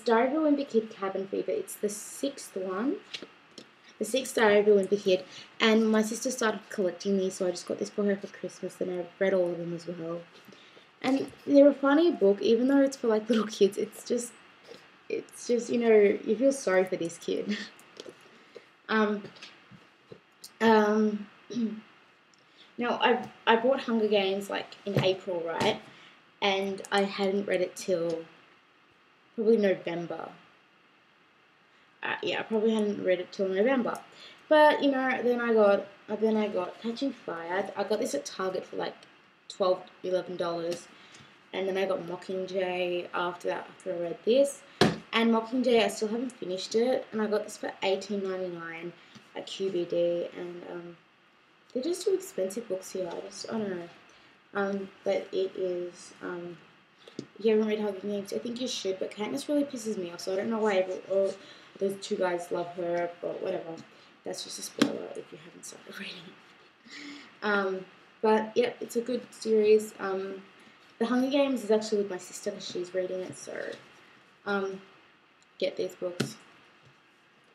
Diary of a Wimpy Kid Cabin Fever. It's the 6th one. The 6th Diary of a Wimpy Kid. And my sister started collecting these, so I just got this for her for Christmas, and I've read all of them as well. And they're a funny book, even though it's for like little kids. It's just, you know, you feel sorry for this kid. Now, I bought Hunger Games like in April, right? And I hadn't read it till probably November. Yeah, I probably hadn't read it till November. But you know, then I got Catching Fire. I got this at Target for like $12, $11, and then I got Mockingjay after that. After I read this, and Mockingjay, I still haven't finished it, and I got this for $18.99 at QBD, and they're just too expensive books here. I don't know. But it is, if you haven't read Hunger Games, I think you should, but Katniss really pisses me off, so I don't know why those two guys love her, but whatever. That's just a spoiler if you haven't started reading. But, yeah, it's a good series. The Hunger Games is actually with my sister because she's reading it, so, get these books.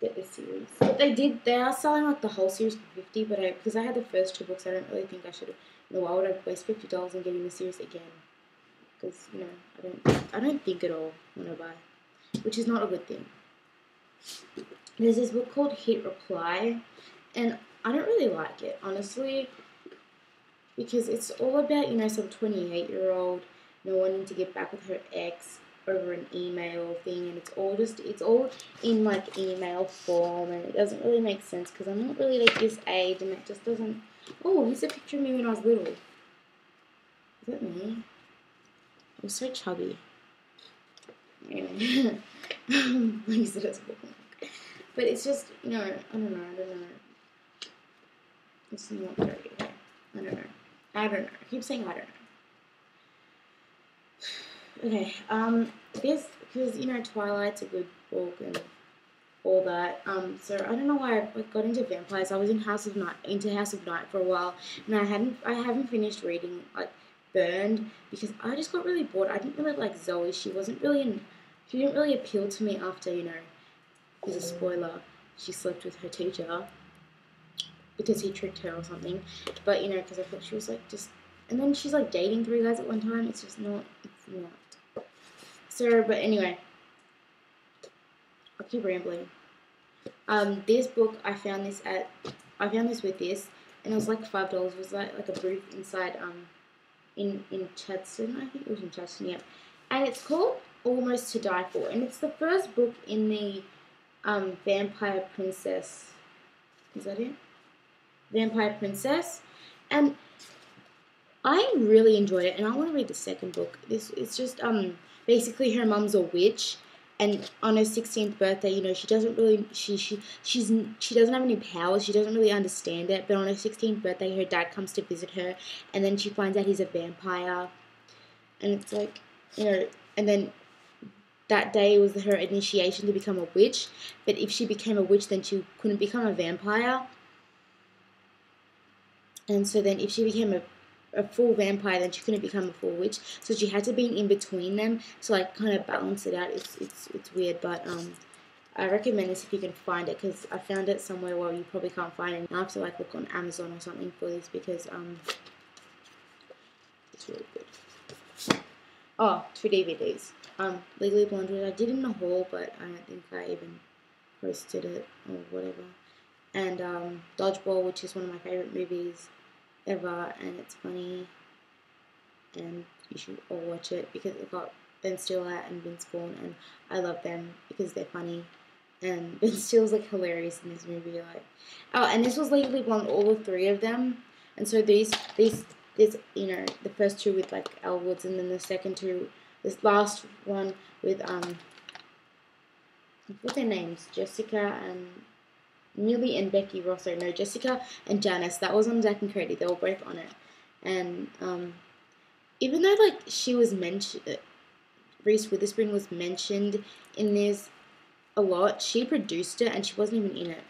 Get this series. But they are selling like the whole series for $50, but because I had the first 2 books, I don't really think I should have. You know, why would I waste $50 on getting the series again? Because, you know, I don't think at all when I buy, which is not a good thing. There's this book called Hit Reply, and I don't really like it, honestly, because it's all about, you know, some 28-year-old, you know, wanting to get back with her ex over an email thing, and it's all in like email form, and it doesn't really make sense because I'm not really like this age, and it just doesn't. Oh, here's a picture of me when I was little. Is that me? I was so chubby. Anyway, I use it as a bookmark. But it's just, you know, I don't know. It's not very okay. I don't know. I keep saying I don't know. Okay, because, you know, Twilight's a good book and all that, so I don't know why I got into vampires. I was into House of Night for a while, and I haven't finished reading, like, Burned, because I just got really bored. I didn't really like Zoe. She didn't really appeal to me after, you know, here's a spoiler, she slept with her teacher, because he tricked her or something, but, you know, because I thought she was, like, just, and then she's, like, dating 3 guys at one time. It's not. So, but anyway, I'll keep rambling. This book, I found this with this, and it was like $5. It was like a booth inside, in Chadstone, I think it was in Chadstone, yeah. And it's called Almost to Die For, and it's the first book in the, Vampire Princess, is that it? Vampire Princess, and I really enjoyed it, and I want to read the second book. It's just, basically her mum's a witch, and on her 16th birthday, you know, she doesn't really, she doesn't have any powers, she doesn't really understand it, but on her 16th birthday, her dad comes to visit her, and then she finds out he's a vampire, and it's like, you know, and then that day was her initiation to become a witch, but if she became a witch, then she couldn't become a vampire, and so then if she became a full vampire, then she couldn't become a full witch, so she had to be in between them to like kind of balance it out. It's weird, but I recommend this if you can find it, because I found it somewhere where you probably can't find it. I have to like look on Amazon or something for this, because it's really good. Oh, 2 DVDs. Legally Blonde, I did in the haul, but I don't think I even posted it or whatever. And Dodgeball, which is one of my favorite movies ever, and it's funny, and you should all watch it because it got Ben Stiller and Vince Vaughn, and I love them because they're funny, and Ben Stiller's like hilarious in this movie. Like, oh, and this was Legally Blonde, all 3 of them, and so these you know, the first 2 with like Elle Woods, and then the second 2, this last one with what's their names, Jessica and Millie and Becky Rosso. No, Jessica and Janice. That was on Zack and Cody. They were both on it. And even though like she was mentioned, Reese Witherspoon was mentioned in this a lot, she produced it and she wasn't even in it.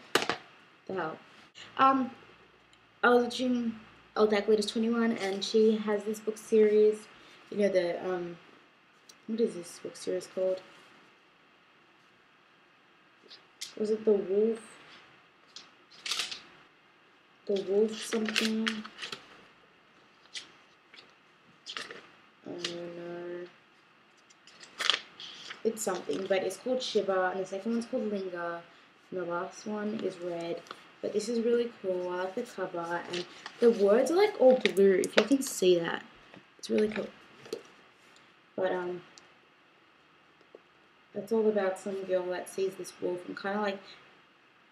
The hell. I was watching Eldac Latest 21, and she has this book series. You know, the what is this book series called? Was it the wolf? The wolf something? I don't know. It's something, but it's called Shiver, and the second one's called Linger, and the last one is Red. But this is really cool. I like the cover, and the words are like all blue, if you can see that. It's really cool. But it's all about some girl that sees this wolf and kind of like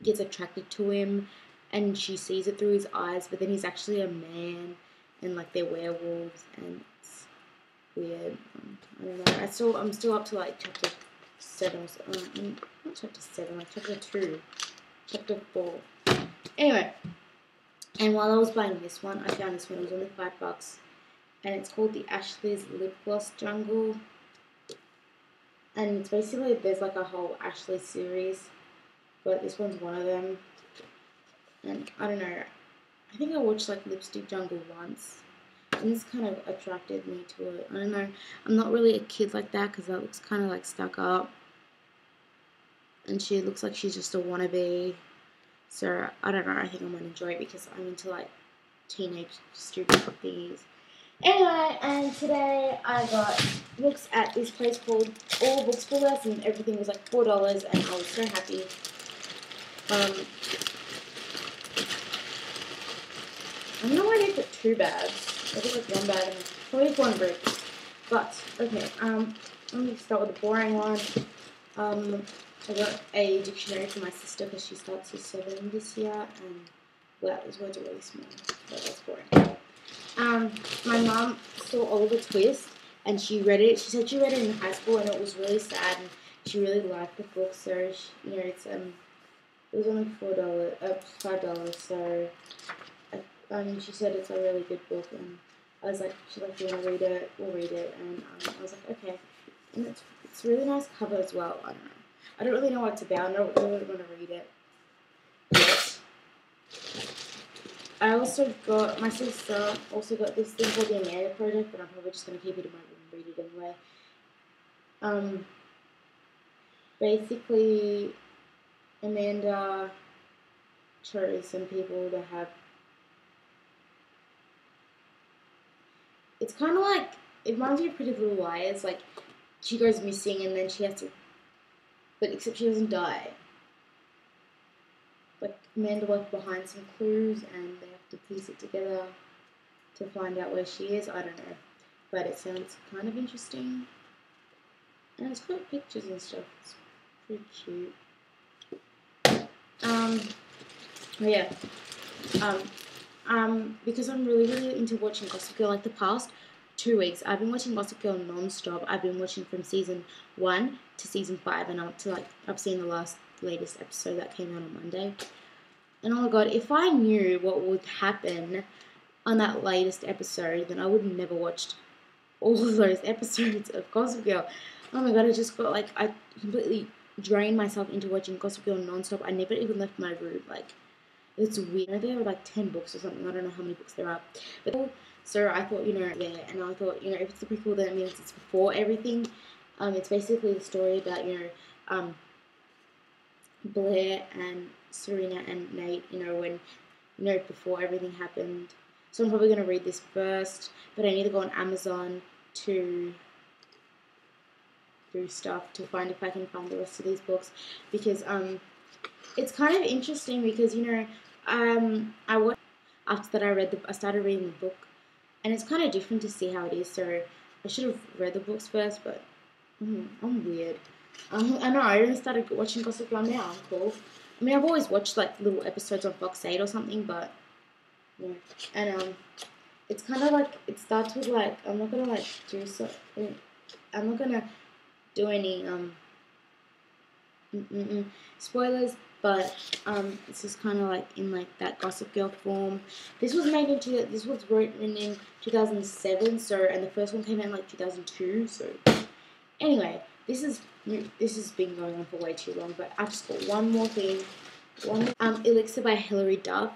gets attracted to him, and she sees it through his eyes, but then he's actually a man, and like they're werewolves, and it's weird. I don't know. I'm still up to like chapter 7. Not chapter 7, like chapter 2, chapter 4. Anyway, and while I was buying this one, I found this one. It was only $5, and it's called the Ashley's Lip Gloss Jungle. And it's basically, there's like a whole Ashley series, but this one's one of them. And I don't know, I think I watched like Lipstick Jungle once, and this kind of attracted me to it. I don't know, I'm not really a kid like that, because that looks kind of like stuck up, and she looks like she's just a wannabe. So I don't know, I think I might enjoy it because I'm into like teenage stupid thingies. Anyway, and today I got books at this place called All Books for Less, and everything was like $4, and I was so happy. I don't know why I didn't put 2 bags. I think like 1 bag and probably 1 brick. But okay, let me start with the boring one. I got a dictionary for my sister because she starts year 7 this year, and wow, those words are really small, but that's boring. My mum saw Oliver Twist, and she read it. She said she read it in high school, and it was really sad, and she really liked the book. So she, you know, it was only $5. So she said it's a really good book, and I was like, she's like, do you want to read it? We'll read it, and I was like, okay. And it's really nice cover as well. I don't know. I don't really know what it's about. I don't really want to read it yet. My sister also got this thing called the Amanda Project, but I'm probably just going to keep it in my room and read it anyway. Basically, Amanda chose some people to have. It's kind of like, it reminds me of Pretty Little Liars. Like, she goes missing and then she has to, but except she doesn't die. Like, Amanda left behind some clues and they have to piece it together to find out where she is. I don't know, but it sounds kind of interesting, and it's got pictures and stuff. It's pretty cute. Yeah. Because I'm really into watching Gossip Girl. Like the past 2 weeks, I've been watching Gossip Girl non-stop. I've been watching from season 1 to season 5, and I've seen the latest episode that came out on Monday. And oh my god, if I knew what would happen on that latest episode, then I would have never watched all of those episodes of Gossip Girl. Oh my god, I completely drained myself into watching Gossip Girl non-stop. I never even left my room. Like, it's weird. There are like 10 books or something. I don't know how many books there are. But so I thought, there, and I thought, if it's the prequel, then it means it's before everything. It's basically the story about, Blair and Serena and Nate, when, before everything happened. So I'm probably going to read this first, but I need to go on Amazon to do stuff to find if I can find the rest of these books, because it's kind of interesting because after that I started reading the book, and it's kind of different to see how it is. So I should have read the books first, but I'm weird. I know I only started watching Gossip Girl now. I'm cool. I mean, I've always watched like little episodes on Fox 8 or something, but yeah. And it's kind of like, it starts with like, I'm not gonna like do something. I'm not gonna do any spoilers, but this is kind of like in like that Gossip Girl form. This was written in 2007, and the first one came out in like 2002. So anyway, this has been going on for way too long, but I've just got one more thing. Elixir by Hilary Duff.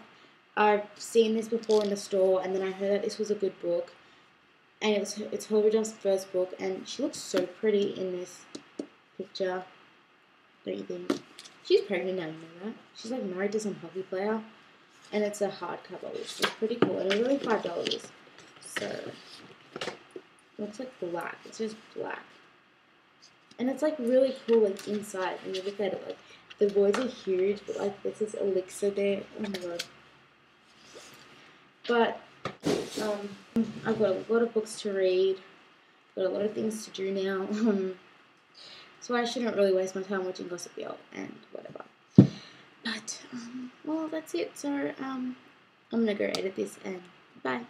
I've seen this before in the store, and then I heard that this was a good book, and it's Hilary Duff's first book, and she looks so pretty in this picture, don't you think? She's pregnant now, you know that? She's like married to some hockey player. And it's a hardcover, which is pretty cool. And it's only $5. So, it looks like black. It's just black. And it's like really cool, like inside. When you look at it, like the words are huge, but like this is elixir there. Oh my god. But I've got a lot of books to read. Got a lot of things to do now. So I shouldn't really waste my time watching Gossip Girl and whatever. But well, that's it. So I'm gonna go edit this and bye.